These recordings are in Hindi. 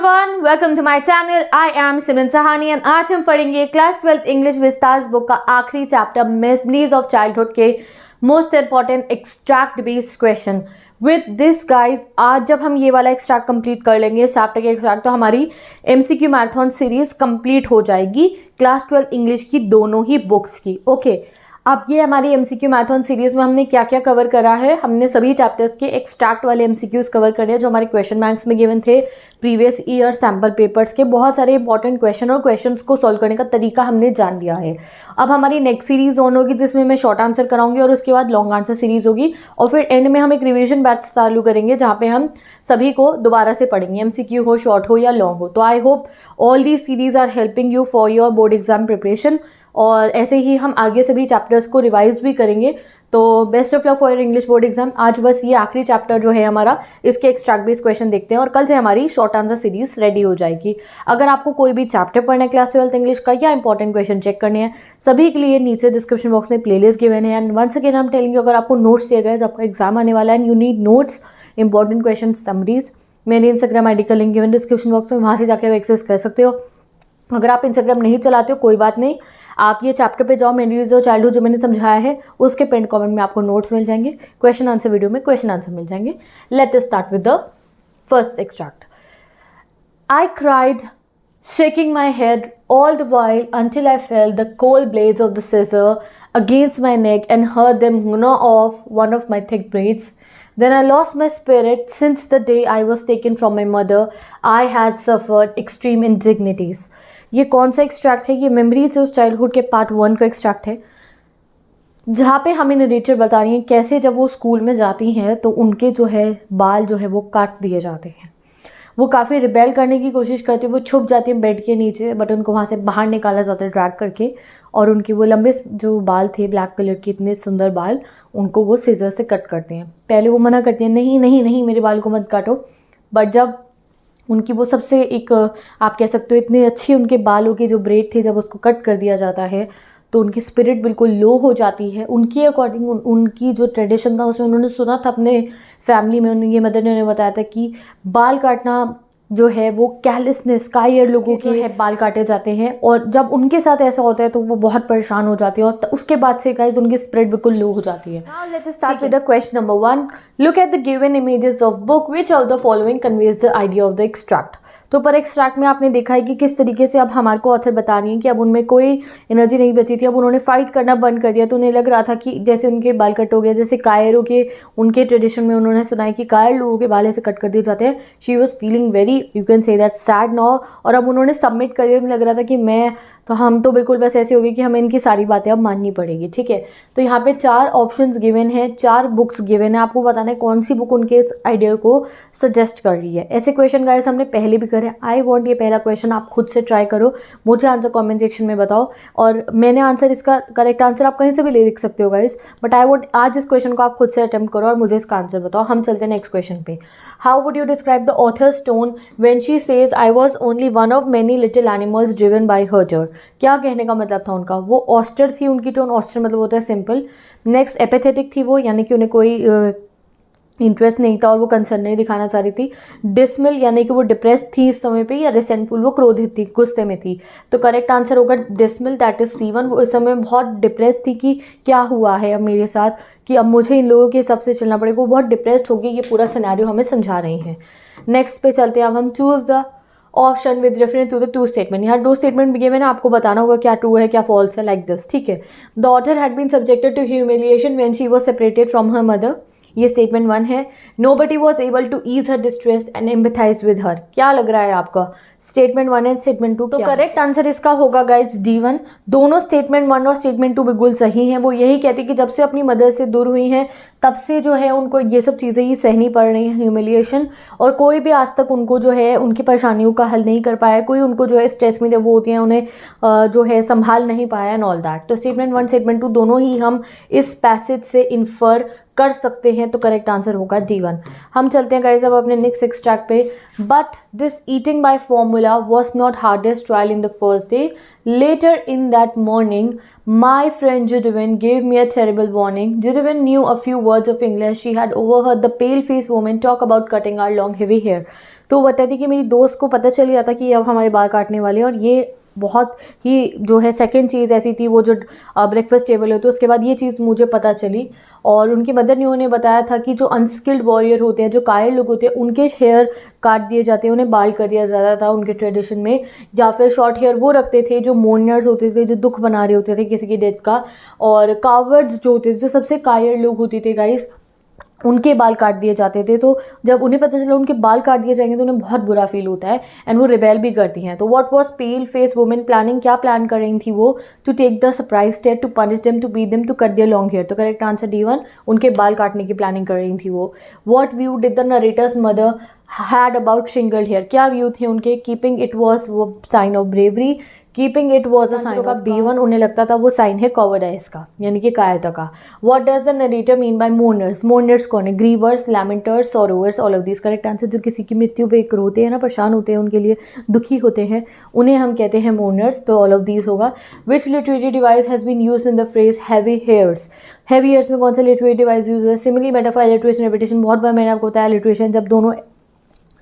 Everyone, welcome to my channel. I am Simran Sahani and आज हम पढ़ेंगे क्लास 12 इंग्लिश विस्तार्स बुक का आखिरी चैप्टर मेमोरीज ऑफ चाइल्डहुड के most important extract based question. With this guys, आज जब हम ये वाला एक्सट्रैक्ट कंप्लीट कर लेंगे चैप्टर के एक्सट्रैक्ट, तो हमारी एमसीक्यू मैराथन सीरीज कंप्लीट हो जाएगी क्लास 12 इंग्लिश की दोनों ही बुक्स की। ओके, अब ये हमारी एमसीक्यू मैराथन सीरीज में हमने क्या क्या कवर करा है। हमने सभी चैप्टर्स के एक्सट्रैक्ट वाले एमसीक्यूज कवर करे हैं जो हमारे क्वेश्चन बैंक्स में गिवन थे, प्रीवियस ईयर सैम्पल पेपर्स के बहुत सारे इंपॉर्टेंट क्वेश्चन और क्वेश्चंस को सॉल्व करने का तरीका हमने जान लिया है। अब हमारी नेक्स्ट सीरीज ऑन होगी जिसमें मैं शॉर्ट आंसर कराऊंगी और उसके बाद लॉन्ग आंसर सीरीज होगी और फिर एंड में हम एक रिविजन बैच चालू करेंगे जहाँ पे हम सभी को दोबारा से पढ़ेंगे, एमसीक्यू हो, शॉर्ट हो या लॉन्ग हो। तो I hope all these series are helping you for your board exam preparation और ऐसे ही हम आगे सभी चैप्टर्स को रिवाइज भी करेंगे। तो best of luck for your English board exam. आज बस ये आखिरी चैप्टर जो है हमारा, इसके एक्सट्रैक्ट बेस्ड क्वेश्चन देखते हैं और कल से हमारी शॉर्ट आंसर सीरीज रेडी हो जाएगी। अगर आपको कोई भी चैप्टर पढ़ना है क्लास 12 इंग्लिश का या इंपॉर्टेंट क्वेश्चन चेक करने हैं, सभी के लिए नीचे डिस्क्रिप्शन बॉक्स में प्लेलिस्ट गिवन है। एंड वंस अगेन हम टेलिंग यू, अगर आपको नोट्स दिए गए, आपका एग्जाम आने वाला है and you need notes, important question summaries, मेरे इंस्टाग्राम आईडी का लिंक गिवन डिस्क्रिप्शन बॉक्स में, वहाँ से जाकर एक्सेस कर सकते हो। अगर आप इंस्टाग्राम नहीं चलाते हो कोई बात नहीं, आप ये चैप्टर पे जाओ, मेमोरीज ऑफ चाइल्डहुड जो मैंने समझाया है उसके पिन कमेंट में आपको नोट्स मिल जाएंगे, क्वेश्चन आंसर वीडियो में क्वेश्चन आंसर मिल जाएंगे। Let us start with the first extract. I cried shaking my head all the while until I felt the cold blades of the scissor against my neck and heard them gnaw off one of my thick braids. Then I lost my spirit. Since the day I was taken from my mother, I had suffered extreme indignities. ये कौन सा एक्सट्रैक्ट है? ये मेमोरीज ऑफ चाइल्डहुड के पार्ट 1 का एक्सट्रैक्ट है, जहाँ पे हमें नरेटर बता रही हैं कैसे जब वो स्कूल में जाती हैं तो उनके जो है बाल जो है वो काट दिए जाते हैं। वो काफ़ी रिबेल करने की कोशिश करती है, वो छुप जाती है बेड के नीचे, बट उनको वहाँ से बाहर निकाला जाता है ड्रैग करके, और उनके वो लंबे जो बाल थे ब्लैक कलर के, इतने सुंदर बाल, उनको वो सीजर से कट करते हैं। पहले वो मना करती हैं, नहीं नहीं नहीं मेरे बाल को मत काटो, बट जब उनकी वो सबसे एक आप कह सकते हो इतनी अच्छी उनके बालों की जो ब्रेड थी, जब उसको कट कर दिया जाता है तो उनकी स्पिरिट बिल्कुल लो हो जाती है। उनकी अकॉर्डिंग उनकी जो ट्रेडिशन था उसमें उन्होंने सुना था अपने फैमिली में, उन्हें ये मदर ने उन्हें बताया था कि बाल काटना जो है वो कैरलेसनेस, कायर लोगों के है बाल काटे जाते हैं, और जब उनके साथ ऐसा होता है तो वो बहुत परेशान हो जाती है और उसके बाद से गाइस उनकी स्पिरिट बिल्कुल लो हो जाती है। Now let us start with the question number 1। Look at the given images of book, which of the following conveys the idea of the extract. तो पर एक्सट्रैक्ट में आपने देखा है कि किस तरीके से अब हमारे को ऑथर बता रही हैं कि अब उनमें कोई एनर्जी नहीं बची थी, अब उन्होंने फाइट करना बंद कर दिया। तो उन्हें लग रहा था कि जैसे उनके बाल कट हो गए, जैसे कायरों के उनके ट्रेडिशन में उन्होंने सुना है कि कायर लोगों के बाल ऐसे कट कर दिए जाते हैं। She was feeling very, you can say that, sad now, और अब उन्होंने सबमिट कर दिया। लग रहा था कि हम तो बिल्कुल बस ऐसे हो गए कि हमें इनकी सारी बातें अब माननी पड़ेगी। ठीक है, तो यहाँ पे 4 ऑप्शंस गिवन हैं, 4 बुक्स गिवन है, आपको बताना है कौन सी बुक उनके इस आइडिया को सजेस्ट कर रही है। ऐसे क्वेश्चन गाइस हमने पहले भी करे। आई वॉन्ट ये पहला क्वेश्चन आप खुद से ट्राई करो, मुझे आंसर कमेंट सेक्शन में बताओ, और मैंने आंसर, इसका करेक्ट आंसर आप कहीं से भी लिख सकते हो गाइस, बट आई वॉन्ट आज इस क्वेश्चन को आप खुद से अटेम्प्ट करो और मुझे इसका आंसर बताओ। हम चलते हैं नेक्स्ट क्वेश्चन पे। How would you describe the author's tone when she says I was only one of many little animals driven by herder. क्या कहने का मतलब था उनका? वो ऑस्टर थी उनकी टोन, ऑस्टर मतलब होता है सिंपल। नेक्स्ट एपेथेटिक थी वो, यानी कि उन्हें कोई इंटरेस्ट नहीं था और वो कंसर्न नहीं दिखाना चाह रही थी। डिसमिल यानी कि वो डिप्रेस थी इस समय पे, या रिसेंटफुल, वो क्रोधित थी, गुस्से में थी। तो करेक्ट आंसर होगा डिसमिल, दैट इज C1। वो इस समय बहुत डिप्रेस थी कि क्या हुआ है अब मेरे साथ, कि अब मुझे इन लोगों के हिसाब से चलना पड़ेगा। वो बहुत डिप्रेस्ड होगी, ये पूरा सिनेरियो हमें समझा रही हैं। नेक्स्ट पे चलते हैं, अब हम choose the option with reference to the 2 statement. यहाँ 2 स्टेटमेंट भी मैंने आपको बताना होगा क्या ट्रू है क्या फॉल्स है, लाइक दिस। ठीक है, the author had been subjected to humiliation when she was separated from her mother. ये स्टेटमेंट 1 है। Nobody was able to ease her distress and empathise with her. क्या लग रहा है आपका? Statement 1 and statement 2। तो करेक्ट आंसर इसका होगा गाइज D1। दोनों स्टेटमेंट 1 और स्टेटमेंट 2 बिल्कुल सही हैं। वो यही कहती है कि जब से अपनी मदर से दूर हुई हैं तब से जो है उनको ये सब चीज़ें ही सहनी पड़ रही हैं, ह्यूमिलिएशन, और कोई भी आज तक उनको जो है उनकी परेशानियों का हल नहीं कर पाया। कोई उनको जो है स्ट्रेस में जब वो होती हैं उन्हें जो है संभाल नहीं पाया एंड ऑल दैट। तो स्टेटमेंट 1 स्टेटमेंट 2 दोनों ही हम इस पैसेज से इन्फर कर सकते हैं, तो करेक्ट आंसर होगा D1। हम चलते हैं गाइस अब अपने नेक्स्ट एक्सट्रैक्ट पे। But this eating by formula was not hardest trial in the first day. Later in that morning my friend Judwin gave me a terrible warning. Judwin knew a few words of English. She had overheard the pale-faced woman talk about cutting our long heavy hair. तो वो बताती कि मेरी दोस्त को पता चल गया था कि अब हमारे बाल काटने वाले हैं, और ये बहुत ही जो है सेकंड चीज़ ऐसी थी, वो जो ब्रेकफास्ट टेबल होती है, उसके बाद ये चीज़ मुझे पता चली। और उनकी मदर ने उन्हें बताया था कि जो अनस्किल्ड वॉरियर होते हैं, जो कायर लोग होते हैं, उनके हेयर काट दिए जाते हैं, उन्हें बाल कर दिया जाता था उनके ट्रेडिशन में। या फिर शॉर्ट हेयर वो रखते थे जो मोर्नर्स होते थे, जो दुख बना रहे होते थे किसी की डेथ का। और कावर्ड्स जो होते थे, जो सबसे कायर लोग होते थे गाइस, उनके बाल काट दिए जाते थे। तो जब उन्हें पता चला उनके बाल काट दिए जाएंगे तो उन्हें बहुत बुरा फील होता है, एंड वो रिबेल भी करती हैं। तो what was pale face women planning, क्या प्लान कर रही थी वो? To take the surprise step, to punish them, to beat them, to cut their long hair. तो करेक्ट आंसर D1, उनके बाल काटने की प्लानिंग कर रही थी वो। What view did the narrator's mother had about shingled hair, क्या व्यू थे उनके? कीपिंग इट वॉज वो sign of bravery, keeping it was a sign of B1, उन्हें लगता था वो साइन है कॉवर्डाइज का, यानी कि कायरता का। What does the narrator mean by mourners, mourners कौन है? Grievers, lamenters, sorrowers, all of this. Correct answer, जो किसी की मृत्यु पे रोते हैं ना, परेशान होते हैं, उनके लिए दुखी होते हैं, उन्हें हम कहते हैं मोर्नर्स। तो ऑल ऑफ दिस होगा। Which literary device has been use in the phrase heavy hairs, heavy hairs में कौन सा लिटरेरी डिवाइस यूज हुआ है? Simile, metaphor, alliteration, repetition. बहुत बार मैंने आपको बताया इलिट्रेशन, जब दोनों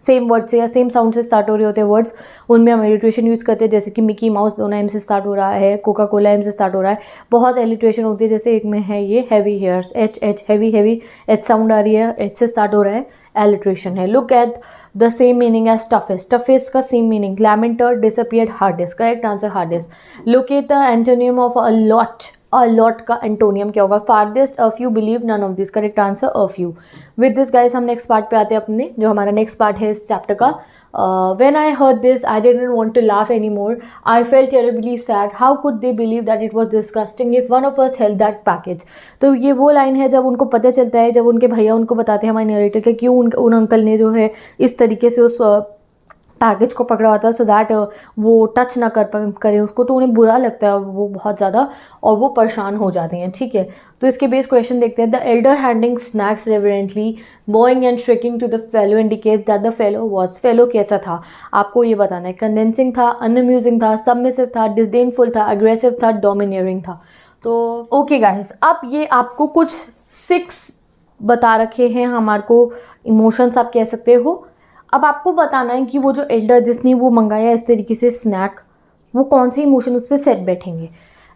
सेम वर्ड से या सेम साउंड से स्टार्ट हो रहे होते हैं वर्ड्स, उनमें हम एलिट्रेशन यूज़ करते हैं। जैसे कि मिकी माउस दोनों एम से स्टार्ट हो रहा है, कोका कोला एम से स्टार्ट हो रहा है, बहुत एलिट्रेशन होती है। जैसे एक में है ये heavy hairs, H heavy heavy H sound आ रही है, एच से स्टार्ट हो रहा है, एलिट्रेशन है। Look at the same meaning as toughest, toughest का same meaning. Lamenter, disappeared, hardest. Correct answer hardest. Look at the antonym of a lot का एंटोनियम क्या होगा? Farthest, a few, believe, none of this. Correct answer a few. With this guys हम नेक्स्ट पार्ट पे आते हैं अपने, जो हमारा नेक्स्ट पार्ट है इस चैप्टर का। When I heard this, I didn't want to laugh anymore. I felt terribly sad. How could they believe that it was disgusting if one of us held that package? तो ये वो लाइन है जब उनको पता चलता है, जब उनके भैया उनको बताते हैं हमारे नरेटर के, क्यों उन अंकल ने जो है इस तरीके से उस पैकेज को पकड़ा हुआ था, सो दैट वो टच ना करें उसको। तो उन्हें बुरा लगता है वो बहुत ज़्यादा, और वो परेशान हो जाते हैं। ठीक है, तो इसके बेस क्वेश्चन देखते हैं। The elder handing snacks reverently, bowing and shrieking to the fellow indicate that the fellow was, fellow कैसा था आपको ये बताना है। कंडेंसिंग था, अनअम्यूजिंग था, सबमिसिव था, डिसडेनफुल था, अग्रेसिव था, डोमिनियरिंग था। तो ओके गाइस, अब ये आपको कुछ 6 बता रखे हैं हमारे को, इमोशंस आप कह सकते हो। अब आपको बताना है कि वो जो एल्डर जिसने वो मंगाया इस तरीके से स्नैक, वो कौन से इमोशन उस पर सेट बैठेंगे।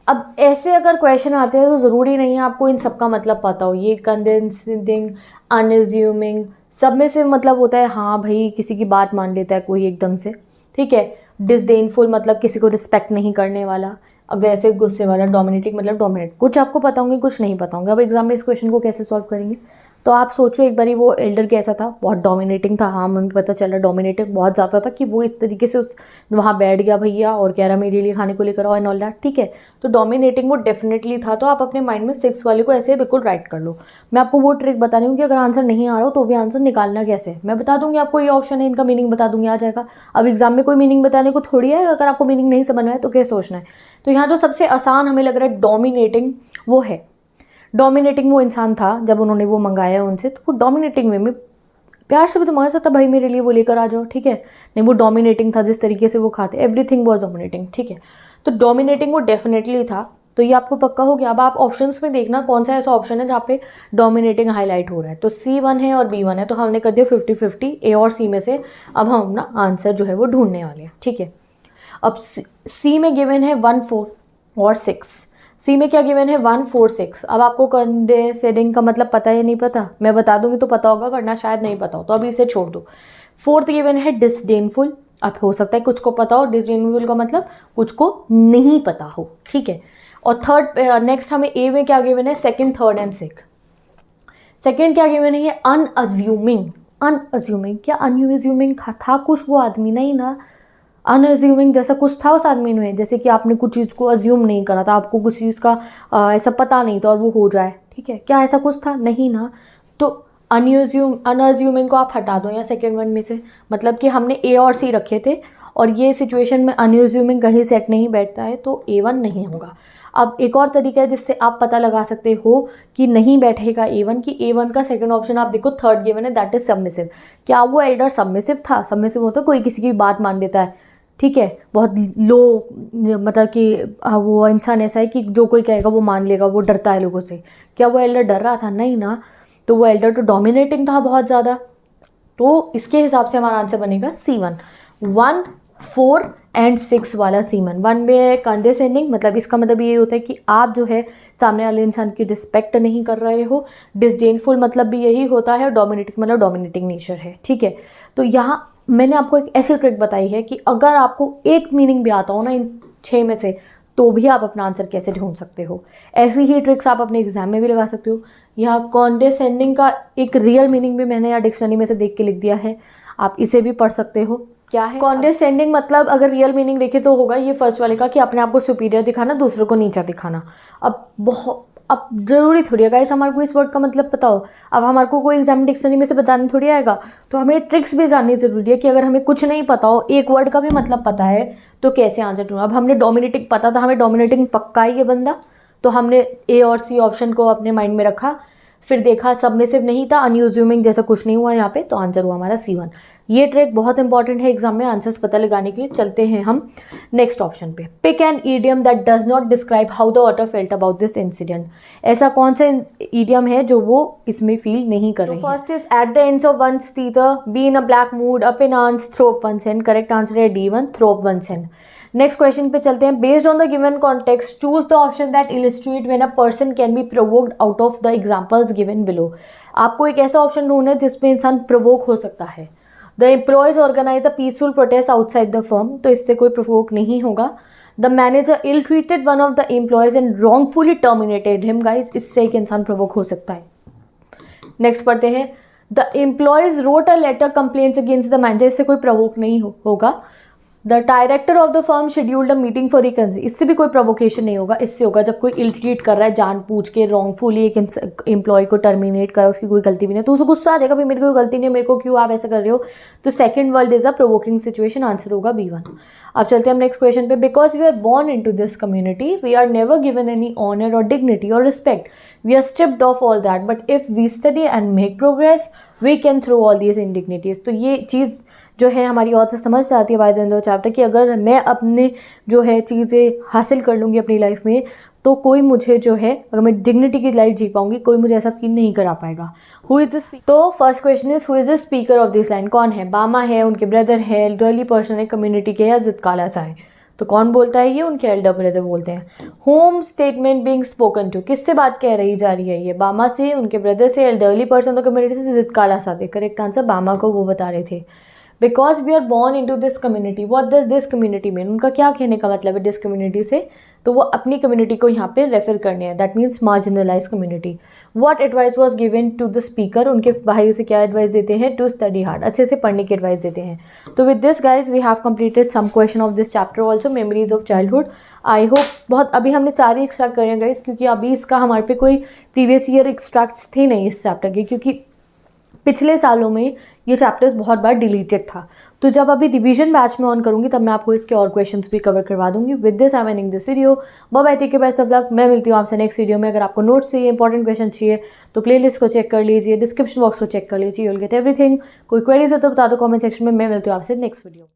अब ऐसे अगर क्वेश्चन आते हैं तो ज़रूरी नहीं है आपको इन सब का मतलब पता हो। ये कंडेंसिंग, अनअज्यूमिंग, सबमिसिव मतलब होता है हाँ भाई किसी की बात मान लेता है कोई एकदम से, ठीक है। डिसडेनफुल मतलब किसी को रिस्पेक्ट नहीं करने वाला। अग्रेसिव, गुस्से वाला। डोमिनेटिंग मतलब डोमिनेट। कुछ आपको पता होंगे, कुछ नहीं पता होंगे। अब एग्जाम में इस क्वेश्चन को कैसे सॉल्व करेंगे, तो आप सोचो एक बारी वो एल्डर कैसा था। बहुत डोमिनेटिंग था, हाँ हमें पता चला डोमिनेटिंग बहुत ज़्यादा था, कि वो इस तरीके से उस वहाँ बैठ गया भैया और कह रहा मेरे लिए खाने को लेकर आओ एंड ऑल दैट, ठीक है। तो डोमिनेटिंग वो डेफिनेटली था। तो आप अपने माइंड में 6 वाले को ऐसे बिल्कुल राइट कर लो। मैं आपको वो ट्रिक बता रही हूँ कि अगर आंसर नहीं आ रहा हो तो भी आंसर निकालना कैसे, मैं बता दूंगी आपको। ये ऑप्शन है, इनका मीनिंग बता दूंगी, आ जाएगा। अब एग्जाम में कोई मीनिंग बताने को थोड़ी है, अगर आपको मीनिंग नहीं समझ में आए तो क्या सोचना है। तो यहाँ जो सबसे आसान हमें लग रहा है डोमिनेटिंग, वो है। डोमिनेटिंग वो इंसान था जब उन्होंने वो मंगाया उनसे, तो वो डोमिनेटिंग वे में प्यार से भी तो मांग सकता भाई मेरे लिए वो लेकर आ जाओ, ठीक है। नहीं, वो डोमिनेटिंग था जिस तरीके से वो खाते, एवरीथिंग वाज डोमिनेटिंग, ठीक है। तो डोमिनेटिंग वो डेफिनेटली था। तो ये आपको पक्का हो गया। अब आप ऑप्शंस में देखना कौन सा ऐसा ऑप्शन है जहाँ पे डोमिनेटिंग हाईलाइट हो रहा है। तो C1 है और B1 है, तो हमने कर दिया 50-50 A और C में से। अब हम अपना आंसर जो है वो ढूंढने वाले हैं, ठीक है। अब C में गिवन है 1, 4 और 6। सी में क्या गिवन है 1, 4, 6। अब आपको कंडेंसेटिंग का मतलब पता है या नहीं पता, मैं बता दूंगी तो पता होगा, वरना शायद नहीं पता हो, तो अभी इसे छोड़ दो। 4th गिवन है डिसडेनफुल। अब हो सकता है कुछ को पता हो, डिसडेनफुल का मतलब कुछ को नहीं पता हो, ठीक है। और थर्ड नेक्स्ट हमें ए में क्या गिवन है 2nd, 3rd and 6th। Second क्या गिवन है ये अनअज्यूमिंग। अनअज्यूमिंग क्या अनअज्यूमिंग था कुछ वो आदमी, नहीं ना। अनअज्यूमिंग जैसा कुछ था उस आदमी में, जैसे कि आपने कुछ चीज़ को अज्यूम नहीं करा था, आपको कुछ चीज़ का ऐसा पता नहीं था और वो हो जाए, ठीक है। क्या ऐसा कुछ था, नहीं ना। तो अनअज्यूमिंग को आप हटा दो या सेकेंड वन में से, मतलब कि हमने ए और सी रखे थे और ये सिचुएशन में अनअज्यूमिंग कहीं सेट नहीं बैठता है, तो A1 नहीं होगा। अब एक और तरीका है जिससे आप पता लगा सकते हो कि नहीं बैठेगा A1, कि A1 का सेकंड ऑप्शन आप देखो, थर्ड गिवन है, दैट इज सबमिसिव। क्या वो एल्डर सबमिसिव था? सबमिसिव होता है कोई किसी की बात मान लेता है, ठीक है, बहुत लो, मतलब कि वो इंसान ऐसा है कि जो कोई कहेगा वो मान लेगा, वो डरता है लोगों से। क्या वो एल्डर डर रहा था? नहीं ना। तो वो एल्डर तो डोमिनेटिंग था बहुत ज़्यादा। तो इसके हिसाब से हमारा आंसर बनेगा C1। 1, 4 एंड 6 वाला C1। 1 में है कंडेसेंडिंग, मतलब इसका मतलब ये होता है कि आप जो है सामने वाले इंसान की रिस्पेक्ट नहीं कर रहे हो। डिसडेनफुल मतलब भी यही होता है। डोमिनेटिंग मतलब डोमिनेटिंग नेचर है, ठीक है। तो यहाँ मैंने आपको एक ऐसी ट्रिक बताई है कि अगर आपको एक मीनिंग भी आता हो ना इन 6 में से, तो भी आप अपना आंसर कैसे ढूंढ सकते हो। ऐसी ही ट्रिक्स आप अपने एग्जाम में भी लगा सकते हो। यहाँ कॉन्डेसेंडिंग का एक रियल मीनिंग भी मैंने यहाँ डिक्शनरी में से देख के लिख दिया है, आप इसे भी पढ़ सकते हो। क्या है कॉन्डेसेंडिंग मतलब, अगर रियल मीनिंग देखें तो होगा ये फर्स्ट वाले का कि अपने आप को सुपीरियर दिखाना, दूसरों को नीचा दिखाना। अब जरूरी थोड़ी है गाइस हमारे को इस वर्ड का मतलब पता हो। अब हमारे को कोई एग्जाम डिक्शनरी में से बताने थोड़ी आएगा, तो हमें ट्रिक्स भी जाननी जरूरी है कि अगर हमें कुछ नहीं पता हो, एक वर्ड का भी मतलब पता है, तो कैसे आंसर ढूंढना। अब हमने डोमिनेटिंग पता था, हमें डोमिनेटिंग पक्का ही ये बंदा, तो हमने A और C ऑप्शन को अपने माइंड में रखा, फिर देखा सबमिसिव नहीं था, अनयूज्यूमिंग जैसा कुछ नहीं हुआ यहाँ पे, तो आंसर हुआ हमारा C1। ये ट्रिक बहुत इंपॉर्टेंट है एग्जाम में आंसर्स पता लगाने के लिए। चलते हैं हम नेक्स्ट ऑप्शन पे। Pick an idiom that does not describe how the author felt about this incident. ऐसा कौन सा ईडियम है जो वो इसमें फील नहीं कर रही है। First is at the ends of one's tether, be in a black mood, up in arms, throw up one's hand. Correct answer है D1, throw up one's hand. Next question पे चलते हैं। Based on the given context choose the option that illustrate when a person can be provoked out of the examples given below. आपको एक ऐसा ऑप्शन ढूंढना है जिसमें इंसान प्रोवोक हो सकता है। The employees organise a peaceful protest outside the firm, तो इससे कोई प्रोवोक नहीं होगा। The manager ill treated one of the employees and wrongfully terminated him. Guys इससे एक इंसान प्रोवोक हो सकता है। नेक्स्ट पढ़ते हैं। The employees wrote a letter complaints against the manager, इससे कोई प्रोवोक नहीं होगा। The director of the firm scheduled a meeting for reconciliation, इससे भी कोई प्रोवोकेशन नहीं होगा। इससे होगा जब कोई इल ट्रीट कर रहा है जानबूझ के, रॉन्गफुली एक एम्प्लॉय को टर्मिनेट कर, उसकी कोई गलती भी नहीं, तो उसको गुस्सा आ जाएगा, भाई मेरी कोई गलती नहीं है, मेरे को क्यों आप ऐसा कर रहे हो। तो second word is a provoking situation, answer होगा B1। अब चलते हैं हम नेक्स्ट क्वेश्चन पे। Because we are born in to this community we are never given any honour और डिग्निटी और respect, we are stripped of all that, but if we study and make progress we can throw all these indignities. तो ये चीज़ जो है हमारी ऑथर समझ जाती है by the end of chapter कि अगर मैं अपने जो है चीज़ें हासिल कर लूँगी अपनी लाइफ में, तो कोई मुझे जो है, अगर मैं डिग्निटी की लाइफ जी पाऊंगी, कोई मुझे ऐसा फील नहीं करा पाएगा। Who is this? तो first question is who is the speaker of this line. कौन है? बामा है, उनके ब्रदर है, एल्डरली पर्सन है, कम्युनिटी के, या जितकाला सा है। तो कौन बोलता है ये? उनके एल्डर ब्रदर बोलते हैं। Whom statement being spoken to, किससे बात कह रही जा रही है ये? बामा से, उनके ब्रदर से, एल्डरली पर्सन तो कम्युनिटी से, जितकाला सा। करेक्ट आंसर बामा को वो बता रहे थे। Because we are born in to this community, what does this community mean? उनका क्या कहने का मतलब है दिस कम्युनिटी से? तो वो अपनी कम्युनिटी को यहाँ पे रेफर करने हैं, that means marginalise community. What advice was given to the speaker? उनके भाइयों से क्या एडवाइस देते हैं? टू स्टडी हार्ड, अच्छे से पढ़ने की एडवाइस देते हैं। तो with this guys we have completed some question of this chapter also, memories of childhood. I hope बहुत, अभी हमने 4 ही एक्सट्रैक्ट करे हैं गाइज, क्योंकि अभी इसका हमारे पे कोई प्रीवियस ईयर एक्सट्रैक्ट्स थे नहीं इस चैप्टर के, क्योंकि पिछले सालों में ये चैप्टर्स बहुत बार डिलीटेड था। तो जब अभी रिवीजन बैच में ऑन करूंगी तब मैं आपको इसके और क्वेश्चंस भी कवर करवा दूंगी। With this I am ending this video. Bye bye, take care, best of luck. मैं मिलती हूँ आपसे नेक्स्ट वीडियो में। अगर आपको नोट्स चाहिए, इंपॉर्टेंट क्वेश्चन चाहिए, तो प्लेलिस्ट को चेक कर लीजिए, डिस्क्रिप्शन बॉक्स को चेक कर लीजिए, यू विल गेट एवरीथिंग। कोई क्वेरीज है तो बता दो कमेंट सेक्शन में। मैं मिलती हूँ आपसे नेक्स्ट वीडियो।